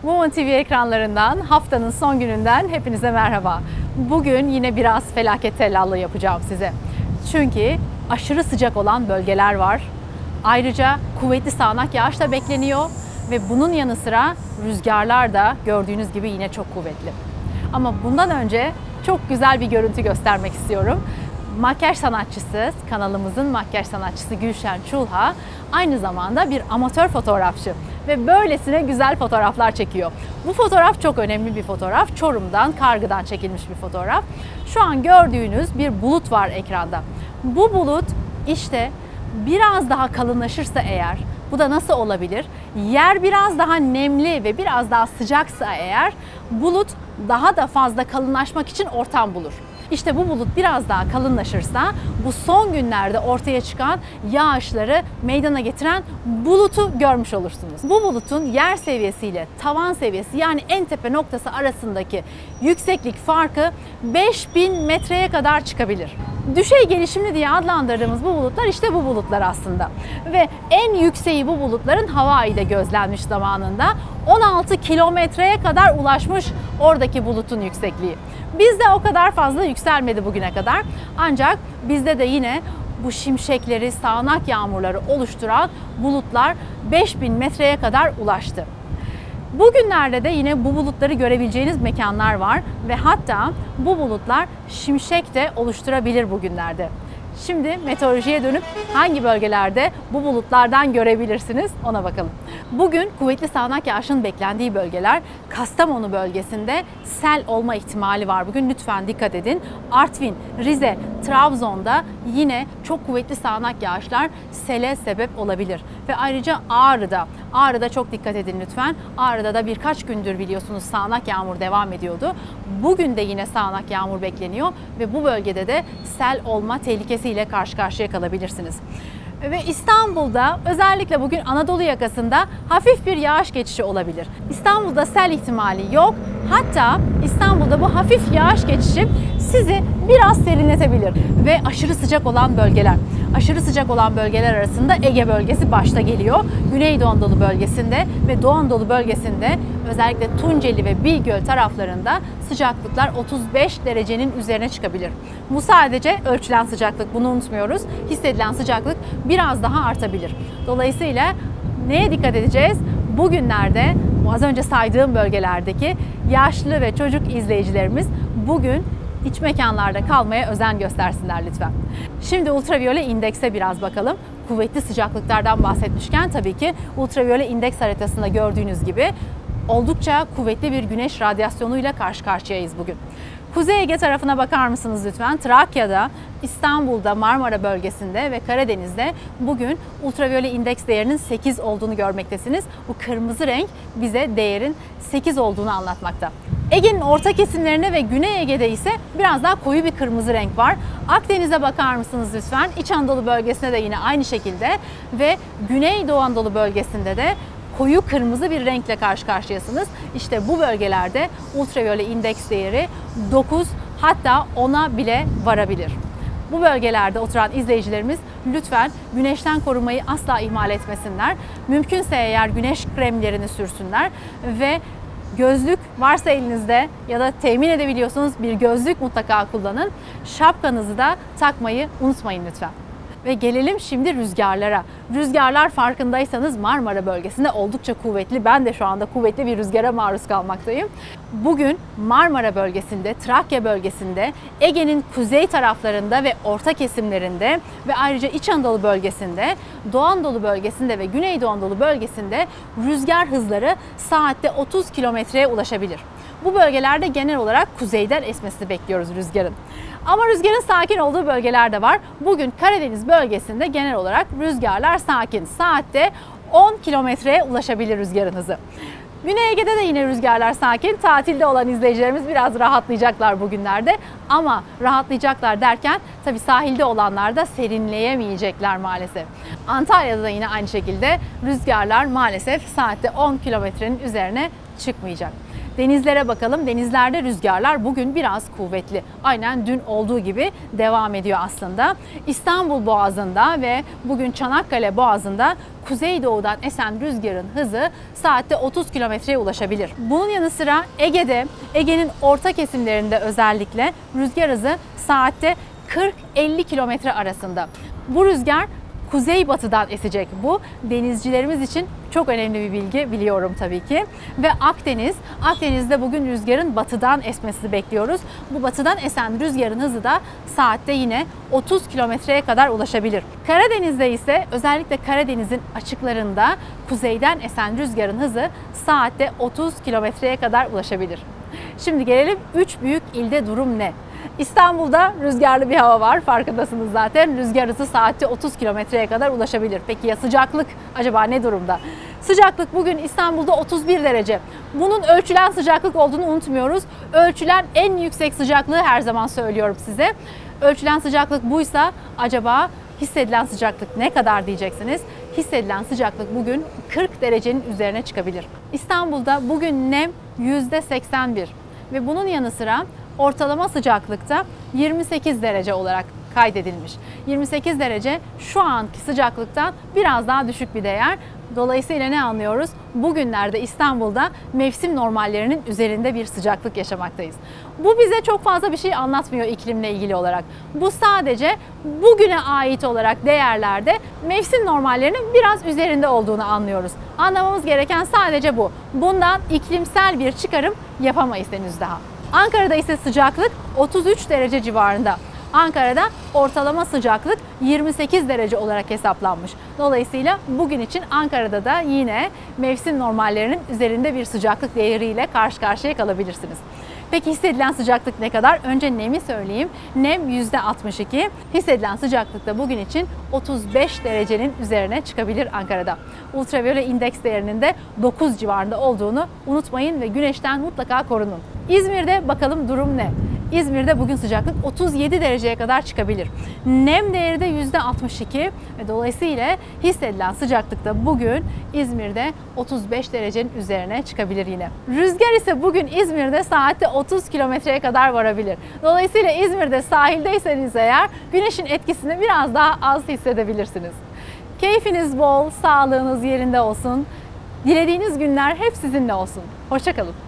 Woman TV ekranlarından haftanın son gününden hepinize merhaba. Bugün yine biraz felaket tellallığı yapacağım size. Çünkü aşırı sıcak olan bölgeler var. Ayrıca kuvvetli sağanak yağış da bekleniyor ve bunun yanı sıra rüzgarlar da gördüğünüz gibi yine çok kuvvetli. Ama bundan önce çok güzel bir görüntü göstermek istiyorum. Makyaj sanatçısı, kanalımızın makyaj sanatçısı Gülşen Çulha aynı zamanda bir amatör fotoğrafçı ve böylesine güzel fotoğraflar çekiyor. Bu fotoğraf çok önemli bir fotoğraf. Çorum'dan, Kargı'dan çekilmiş bir fotoğraf. Şu an gördüğünüz bir bulut var ekranda. Bu bulut işte biraz daha kalınlaşırsa eğer, bu da nasıl olabilir? Yer biraz daha nemli ve biraz daha sıcaksa eğer, bulut daha da fazla kalınlaşmak için ortam bulur. İşte bu bulut biraz daha kalınlaşırsa bu son günlerde ortaya çıkan yağışları meydana getiren bulutu görmüş olursunuz. Bu bulutun yer seviyesiyle tavan seviyesi yani en tepe noktası arasındaki yükseklik farkı 5000 metreye kadar çıkabilir. Düşey gelişimli diye adlandırdığımız bu bulutlar işte bu bulutlar aslında. Ve en yükseği bu bulutların Hawaii'de gözlenmiş zamanında 16 kilometreye kadar ulaşmış oradaki bulutun yüksekliği. Bizde o kadar fazla yükselmedi bugüne kadar. Ancak bizde de yine bu şimşekleri, sağanak yağmurları oluşturan bulutlar 5000 metreye kadar ulaştı. Bugünlerde de yine bu bulutları görebileceğiniz mekanlar var ve hatta bu bulutlar şimşek de oluşturabilir bugünlerde. Şimdi meteorolojiye dönüp hangi bölgelerde bu bulutlardan görebilirsiniz ona bakalım. Bugün kuvvetli sağanak yağışın beklendiği bölgeler Kastamonu bölgesinde sel olma ihtimali var. Bugün lütfen dikkat edin. Artvin, Rize, Trabzon'da yine çok kuvvetli sağanak yağışlar sele sebep olabilir. Ve ayrıca Ağrı'da çok dikkat edin lütfen. Ağrı'da da birkaç gündür biliyorsunuz sağanak yağmur devam ediyordu. Bugün de yine sağanak yağmur bekleniyor ve bu bölgede de sel olma tehlikesiyle karşı karşıya kalabilirsiniz. Ve İstanbul'da özellikle bugün Anadolu yakasında hafif bir yağış geçişi olabilir. İstanbul'da sel ihtimali yok. Hatta İstanbul'da bu hafif yağış geçişi sizi biraz serinletebilir. Ve aşırı sıcak olan bölgeler. Aşırı sıcak olan bölgeler arasında Ege bölgesi başta geliyor. Güneydoğu Anadolu bölgesinde ve Doğu Anadolu bölgesinde özellikle Tunceli ve Bingöl taraflarında sıcaklıklar 35 derecenin üzerine çıkabilir. Bu sadece ölçülen sıcaklık, bunu unutmuyoruz. Hissedilen sıcaklık biraz daha artabilir. Dolayısıyla neye dikkat edeceğiz? Bugünlerde az önce saydığım bölgelerdeki yaşlı ve çocuk izleyicilerimiz bugün iç mekanlarda kalmaya özen göstersinler lütfen. Şimdi ultraviyole indekse biraz bakalım. Kuvvetli sıcaklıklardan bahsetmişken tabii ki ultraviyole indeks haritasında gördüğünüz gibi oldukça kuvvetli bir güneş radyasyonuyla karşı karşıyayız bugün. Kuzey Ege tarafına bakar mısınız lütfen? Trakya'da, İstanbul'da, Marmara bölgesinde ve Karadeniz'de bugün ultraviyole indeks değerinin 8 olduğunu görmektesiniz. Bu kırmızı renk bize değerin 8 olduğunu anlatmakta. Ege'nin orta kesimlerine ve Güney Ege'de ise biraz daha koyu bir kırmızı renk var. Akdeniz'e bakar mısınız lütfen? İç Anadolu bölgesinde de yine aynı şekilde ve Güneydoğu Anadolu bölgesinde de koyu kırmızı bir renkle karşı karşıyasınız. İşte bu bölgelerde ultraviyole indeks değeri 9 hatta 10'a bile varabilir. Bu bölgelerde oturan izleyicilerimiz lütfen güneşten korumayı asla ihmal etmesinler. Mümkünse eğer güneş kremlerini sürsünler ve gözlük varsa elinizde ya da temin edebiliyorsunuz bir gözlük mutlaka kullanın. Şapkanızı da takmayı unutmayın lütfen. Ve gelelim şimdi rüzgarlara. Rüzgarlar farkındaysanız Marmara bölgesinde oldukça kuvvetli. Ben de şu anda kuvvetli bir rüzgara maruz kalmaktayım. Bugün Marmara bölgesinde, Trakya bölgesinde, Ege'nin kuzey taraflarında ve orta kesimlerinde ve ayrıca İç Anadolu bölgesinde, Doğu Anadolu bölgesinde ve Güneydoğu Anadolu bölgesinde rüzgar hızları saatte 30 kilometreye ulaşabilir. Bu bölgelerde genel olarak kuzeyden esmesini bekliyoruz rüzgarın. Ama rüzgarın sakin olduğu bölgeler de var. Bugün Karadeniz bölgesinde genel olarak rüzgarlar sakin. Saatte 10 kilometreye ulaşabilir rüzgarın hızı. Güney Ege'de de yine rüzgarlar sakin. Tatilde olan izleyicilerimiz biraz rahatlayacaklar bugünlerde. Ama rahatlayacaklar derken tabii sahilde olanlar da serinleyemeyecekler maalesef. Antalya'da da yine aynı şekilde rüzgarlar maalesef saatte 10 kilometrenin üzerine çıkmayacak. Denizlere bakalım. Denizlerde rüzgarlar bugün biraz kuvvetli. Aynen dün olduğu gibi devam ediyor aslında. İstanbul Boğazı'nda ve bugün Çanakkale Boğazı'nda kuzeydoğudan esen rüzgarın hızı saatte 30 kilometreye ulaşabilir. Bunun yanı sıra Ege'de, Ege'nin orta kesimlerinde özellikle rüzgar hızı saatte 40-50 kilometre arasında. Bu rüzgar kuzeybatıdan esecek. Bu denizcilerimiz için çok önemli bir bilgi, biliyorum tabii ki. Ve Akdeniz'de bugün rüzgarın batıdan esmesini bekliyoruz. Bu batıdan esen rüzgarın hızı da saatte yine 30 kilometreye kadar ulaşabilir. Karadeniz'de ise özellikle Karadeniz'in açıklarında kuzeyden esen rüzgarın hızı saatte 30 kilometreye kadar ulaşabilir. Şimdi gelelim 3 büyük ilde durum ne? İstanbul'da rüzgarlı bir hava var, farkındasınız zaten. Rüzgar hızı saatte 30 kilometreye kadar ulaşabilir. Peki ya sıcaklık acaba ne durumda? Sıcaklık bugün İstanbul'da 31 derece. Bunun ölçülen sıcaklık olduğunu unutmuyoruz. Ölçülen en yüksek sıcaklığı her zaman söylüyorum size. Ölçülen sıcaklık buysa acaba hissedilen sıcaklık ne kadar diyeceksiniz? Hissedilen sıcaklık bugün 40 derecenin üzerine çıkabilir. İstanbul'da bugün nem %81 ve bunun yanı sıra ortalama sıcaklıkta 28 derece olarak kaydedilmiş. 28 derece şu anki sıcaklıktan biraz daha düşük bir değer. Dolayısıyla ne anlıyoruz? Bugünlerde İstanbul'da mevsim normallerinin üzerinde bir sıcaklık yaşamaktayız. Bu bize çok fazla bir şey anlatmıyor iklimle ilgili olarak. Bu sadece bugüne ait olarak değerlerde mevsim normallerinin biraz üzerinde olduğunu anlıyoruz. Anlamamız gereken sadece bu. Bundan iklimsel bir çıkarım yapamayız henüz daha. Ankara'da ise sıcaklık 33 derece civarında. Ankara'da ortalama sıcaklık 28 derece olarak hesaplanmış. Dolayısıyla bugün için Ankara'da da yine mevsim normallerinin üzerinde bir sıcaklık değeriyle karşı karşıya kalabilirsiniz. Peki hissedilen sıcaklık ne kadar? Önce nemi söyleyeyim. Nem %62. Hissedilen sıcaklık da bugün için 35 derecenin üzerine çıkabilir Ankara'da. Ultraviyole indeks değerinin de 9 civarında olduğunu unutmayın ve güneşten mutlaka korunun. İzmir'de bakalım durum ne? İzmir'de bugün sıcaklık 37 dereceye kadar çıkabilir. Nem değeri de %62 ve dolayısıyla hissedilen sıcaklık da bugün İzmir'de 35 derecenin üzerine çıkabilir yine. Rüzgar ise bugün İzmir'de saatte 30 kilometreye kadar varabilir. Dolayısıyla İzmir'de sahildeyseniz eğer güneşin etkisini biraz daha az hissedebilirsiniz. Keyfiniz bol, sağlığınız yerinde olsun. Dilediğiniz günler hep sizinle olsun. Hoşça kalın.